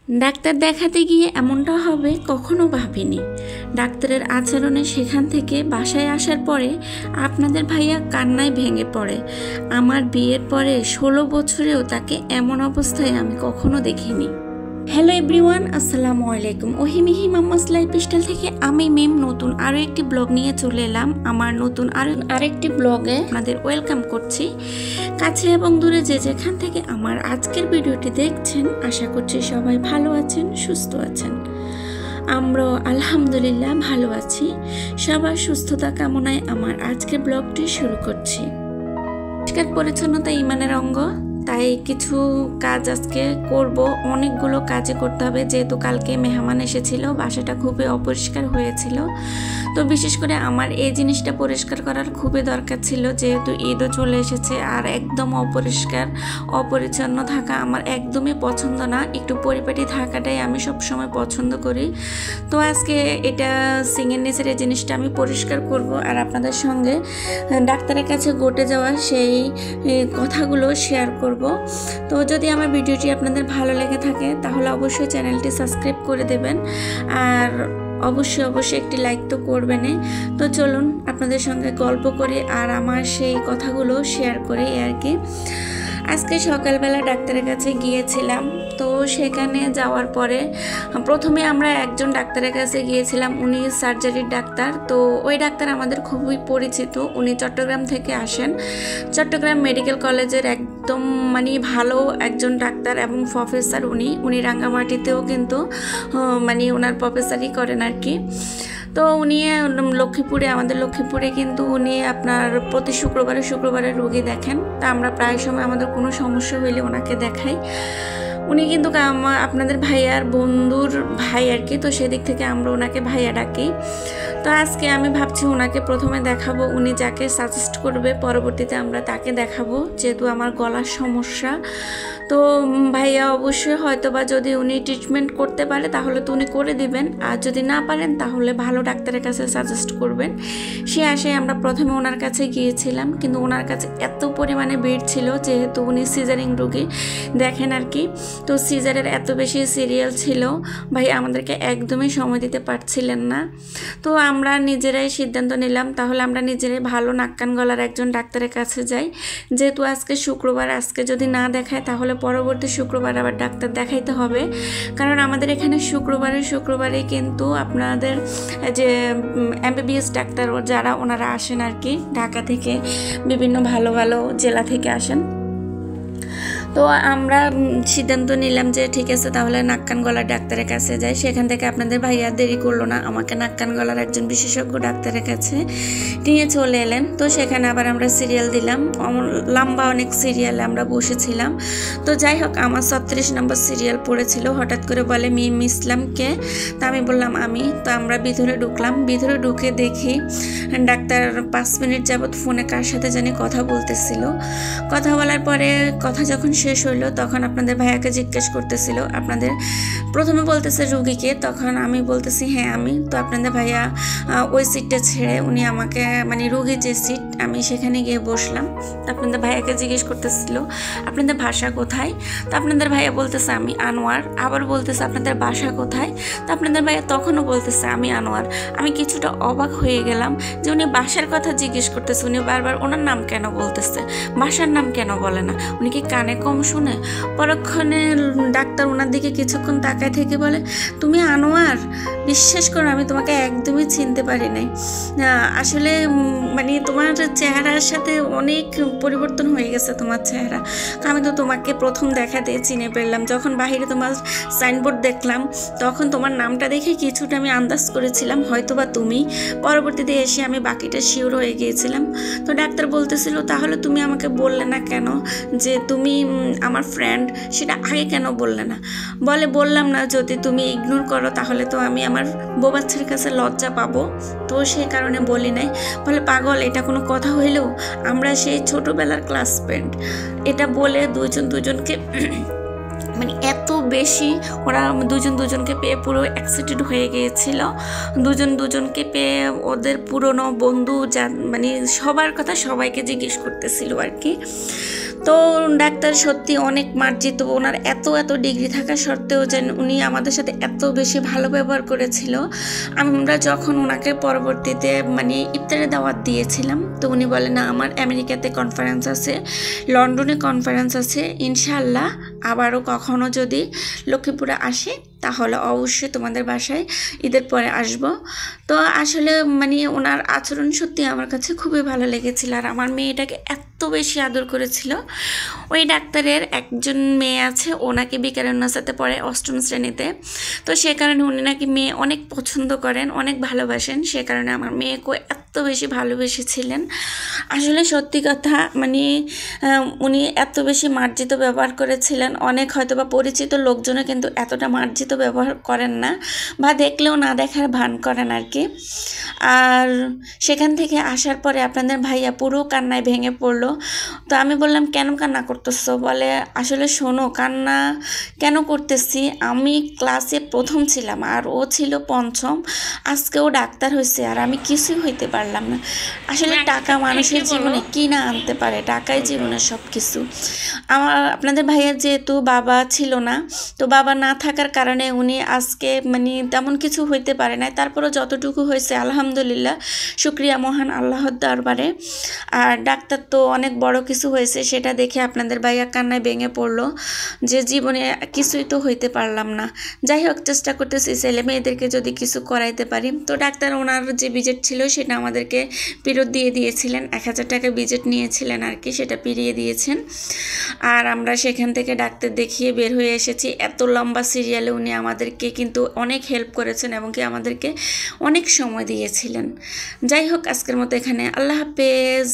Doctor দেখাতে গিয়ে এমনটা হবে কখনো ভাবিনি। ডাক্তারের আচরণে সেখান থেকে বাসায় আসার পরে আপনাদের ভাইয়া কান্নায় ভেঙে পড়ে। আমার বিয়ের পরে 16 বছরেও তাকে এমন অবস্থায় আমি কখনো দেখিনি। হ্যালো এভরিওয়ান, আসসালামু আলাইকুম। ওহিমিহি মাম্মাস লাইফস্টাইল থেকে আমি মিম নতুন আরও একটি ব্লগ নিয়ে চলে এলাম। আমার নতুন আরেকটি ব্লগে আপনাদের ওয়েলকাম করছি। কাছে এবং দূরে যে যেখান থেকে আমার আজকের ভিডিওটি দেখছেন, আশা করছি সবাই ভালো আছেন, সুস্থ আছেন। আমরাও আলহামদুলিল্লাহ ভালো আছি। সবার সুস্থতা কামনায় আমার আজকের ব্লগটি শুরু করছি। পরিষ্কার পরিচ্ছন্নতা ইমানের অঙ্গ, তাই কিছু কাজ আজকে করব। অনেকগুলো কাজে করতে হবে, যেহেতু কালকে মেহমান এসেছিল, বাসাটা খুবই অপরিষ্কার হয়েছিল। তো বিশেষ করে আমার এই জিনিসটা পরিষ্কার করার খুবই দরকার ছিল, যেহেতু ঈদও চলে এসেছে। আর একদম অপরিষ্কার অপরিচ্ছন্ন থাকা আমার একদমই পছন্দ না। একটু পরিপাটি থাকাটাই আমি সবসময় পছন্দ করি। তো আজকে এটা সিংয়ের নিচের এই জিনিসটা আমি পরিষ্কার করব, আর আপনাদের সঙ্গে ডাক্তারের কাছে ঘটে যাওয়া সেই কথাগুলো শেয়ার করব। তো যদি আমার ভিডিওটি আপনাদের ভালো লেগে থাকে তাহলে অবশ্যই চ্যানেলটি সাবস্ক্রাইব করে দেবেন, আর অবশ্যই একটি লাইক তো করবেন। তো চলুন আপনাদের সঙ্গে গল্প করি আর আমার সেই কথাগুলো শেয়ার করি আর কি। আজকে সকালবেলা ডাক্তারের কাছে গিয়েছিলাম। তো সেখানে যাওয়ার পরে প্রথমে আমরা একজন ডাক্তারের কাছে গিয়েছিলাম, উনি সার্জারির ডাক্তার। তো ওই ডাক্তার আমাদের খুবই পরিচিত, উনি চট্টগ্রাম থেকে আসেন। চট্টগ্রাম মেডিকেল কলেজের একদম ভালো একজন ডাক্তার এবং প্রফেসর। উনি রাঙ্গামাটিতেও কিন্তু ওনার প্রফেসরই করেন আর কি। তো উনি লক্ষ্মীপুরে, আমাদের লক্ষ্মীপুরে কিন্তু উনি আপনার প্রতি শুক্রবারে রোগী দেখেন। তা আমরা প্রায় সময় আমাদের কোনো সমস্যা হইলে ওনাকে দেখাই। উনি কিন্তু আপনাদের ভাইয়ার বন্ধুর ভাই আর কি, তো সেদিক থেকে আমরা ওনাকে ভাইয়া ডাকি। তো আজকে আমি ভাবছি ওনাকে প্রথমে দেখাবো, উনি যাকে সাজেস্ট করবে পরবর্তীতে আমরা তাকে দেখাবো, যেহেতু আমার গলার সমস্যা। তো ভাইয়া অবশ্যই হয়তোবা যদি উনি ট্রিটমেন্ট করতে পারে তাহলে তো উনি করে দিবেন, আর যদি না পারেন তাহলে ভালো ডাক্তারের কাছে সাজেস্ট করবেন। সে আশায় আমরা প্রথমে ওনার কাছে গিয়েছিলাম, কিন্তু ওনার কাছে এত পরিমাণে ভিড় ছিল, যেহেতু উনি সিজারিং রোগী দেখেন আর কি। তো সিজারের এত বেশি সিরিয়াল ছিল, ভাই আমাদেরকে একদমই সময় দিতে পারছিলেন না। তো আমরা নিজেরাই সিদ্ধান্ত নিলাম তাহলে আমরা নিজেরাই ভালো নাক কান গলার একজন ডাক্তারের কাছে যাই। যেহেতু আজকে শুক্রবার, আজকে যদি না দেখায় তাহলে পরবর্তী শুক্রবার আবার ডাক্তার দেখাইতে হবে। কারণ আমাদের এখানে শুক্রবারে কিন্তু আপনাদের যে এমবিবিএস ডাক্তার যারা ওনারা আসেন আর কি, ঢাকা থেকে বিভিন্ন ভালো ভালো জেলা থেকে আসেন। তো আমরা সিদ্ধান্ত নিলাম যে ঠিক আছে তাহলে নাক কান গলার ডাক্তারের কাছে যাই। সেখান থেকে আপনাদের ভাইয়া দেরি করলো না, আমাকে নাক কান গলার একজন বিশেষজ্ঞ ডাক্তারের কাছে নিয়ে চলে এলেন। তো সেখানে আবার আমরা সিরিয়াল দিলাম, লম্বা অনেক সিরিয়ালে আমরা বসেছিলাম। তো যাই হোক, আমার 36 নম্বর সিরিয়াল পড়েছিল। হঠাৎ করে বলে মিম ইসলামকে, তা আমি বললাম আমি। তো আমরা ভিতরে ঢুকলাম, ভিতরে ঢুকে দেখি ডাক্তার 5 মিনিট যাবৎ ফোনে কার সাথে জানি কথা বলতেছিল। কথা বলার পরে কথা যখন শেষ হইলো তখন আপনাদের ভাইয়াকে জিজ্ঞেস করতেছিল, আপনাদের প্রথমে বলতেছে রুগীকে, তখন আমি বলতেছি হ্যাঁ আমি। তো আপনাদের ভাইয়া ওই সিটটা ছেড়ে উনি আমাকে রুগীর যে সিট আমি সেখানে গিয়ে বসলাম। তো আপনাদের ভাইয়াকে জিজ্ঞেস করতেছিল আপনাদের ভাষা কোথায়। তো আপনাদের ভাইয়া বলতেছে আমি আনোয়ার। আবার বলতেছে আপনাদের বাসা কোথায়। তো আপনাদের ভাইয়া তখনও বলতেছে আমি আনোয়ার। আমি কিছুটা অবাক হয়ে গেলাম যে উনি বাসার কথা জিজ্ঞেস করতেছে, উনি বারবার ওনার নাম কেন বলতেছে, বাসার নাম কেন বলে না, উনি কি কানে কম শুনে। পরক্ষণে ডাক্তার ওনার দিকে কিছুক্ষণ তাকায় থেকে বলে তুমি আনোয়ার, বিশ্বাস করো আমি তোমাকে একদমই চিনতে পারি নাই। আসলে তোমার চেহারার সাথে অনেক পরিবর্তন হয়ে গেছে তোমার চেহারা। আমি তো তোমাকে প্রথম দেখাতে চিনে ফেললাম, যখন বাহিরে তোমার সাইনবোর্ড দেখলাম তখন তোমার নামটা দেখে কিছুটা আমি আন্দাজ করেছিলাম হয়তোবা তুমি। পরবর্তীতে এসে আমি বাকিটা শিওর হয়ে গিয়েছিলাম। তো ডাক্তার বলতেছিল তাহলে তুমি আমাকে বললে না কেন যে তুমি আমার ফ্রেন্ড, সেটা আগে কেন বললে না। বললাম না, যদি তুমি ইগনোর করো তাহলে তো আমি আমার বউ বাচ্চার কাছে লজ্জা পাবো, তো সেই কারণে বলি নাই। বলে পাগল, এটা কোনো কথা হইলেও, আমরা সেই ছোটোবেলার ক্লাসমেট। এটা বলে দুজনকে এত বেশি ওরা দুজনকে পেয়ে পুরো এক্সাইটেড হয়ে গিয়েছিল। দুজনকে পেয়ে ওদের পুরনো বন্ধু যা সবার কথা সবাইকে জিজ্ঞেস করতেছিল আর কি। তো ডাক্তার সত্যি অনেক মার্জিত, ওনার এত ডিগ্রি থাকা সত্ত্বেও যেন উনি আমাদের সাথে এত বেশি ভালো ব্যবহার করেছিল। আমরা যখন ওনাকে পরবর্তীতে মানে ইফতারের দাওয়াত দিয়েছিলাম, তো উনি বলে না আমার আমেরিকাতে কনফারেন্স আছে, লন্ডনে কনফারেন্স আছে, ইনশাআল্লাহ আবারও কখনো যদি লক্ষ্মীপুরে আসে তাহলে অবশ্যই তোমাদের বাসায় ঈদের পরে আসব। তো আসলে মানে ওনার আচরণ সত্যি আমার কাছে খুবই ভালো লেগেছিল। আর আমার মেয়েটাকে এত বেশি আদর করেছিল। ওই ডাক্তারের একজন মেয়ে আছে, ও নাকি বিকারুন্নাসাতে পড়ে 8ম শ্রেণীতে। তো সে কারণে উনি নাকি মেয়ে অনেক পছন্দ করেন, অনেক ভালোবাসেন, সে কারণে আমার মেয়েকে এত বেশি ভালোবেসেছিলেন। আসলে সত্যি কথা মানে উনি এত বেশি মার্জিত ব্যবহার করেছিলেন, অনেক হয়তো বা পরিচিত লোকজনও কিন্তু এতটা মার্জিত ব্যবহার করেন না, বা দেখলেও না দেখার ভান করেন আর কি। আর সেখান থেকে আসার পরে আপনাদের ভাইয়া পুরো কান্নায় ভেঙে পড়লো। তো আমি বললাম কেন কান্না করতেছো? বলে আসলে শোনো, কান্না কেন করতেছি, আমি ক্লাসে প্রথম ছিলাম আর ও ছিল পঞ্চম, আজকে ও ডাক্তার হয়েছে আর আমি কিছুই হইতে পারলাম না। আসলে টাকা মানুষের জীবনে কি না আনতে পারে, টাকাই জীবনের সব কিছু। আপনাদের ভাইয়ের যেহেতু বাবা ছিল না, তো বাবা না থাকার কারণে উনি আজকে মানে তেমন কিছু হইতে পারে না, তারপরও যতটুকু হয়েছে আলহামদুলিল্লাহ, শুক্রিয়া মহান আল্লাহর দরবারে। আর ডাক্তার তো অনেক বড় কিছু হয়েছে, সেটা দেখে আপনাদের ভাইয়া কান্নায় ভেঙে পড়লো যে জীবনে কিছুই তো হইতে পারলাম না। যাই হোক, চেষ্টা করতেছি ছেলে মেয়েদেরকে যদি কিছু করাইতে পারি। তো ডাক্তার ওনার যে বিজেট ছিল সেটা আমাদেরকে ফেরত দিয়ে দিয়েছিলেন, 1000 টাকা বিজেট নিয়েছিলেন আর কি, সেটা ফিরিয়ে দিয়েছেন। আর আমরা সেখান থেকে ডাক্তার দেখিয়ে বের হয়ে এসেছি। এত লম্বা সিরিয়ালে উনি আমাদেরকে কিন্তু অনেক হেল্প করেছেন এবং কি আমাদেরকে অনেক সময় দিয়েছিলেন। যাই হোক, আজকের মতো এখানে, আল্লাহ হাফেজ।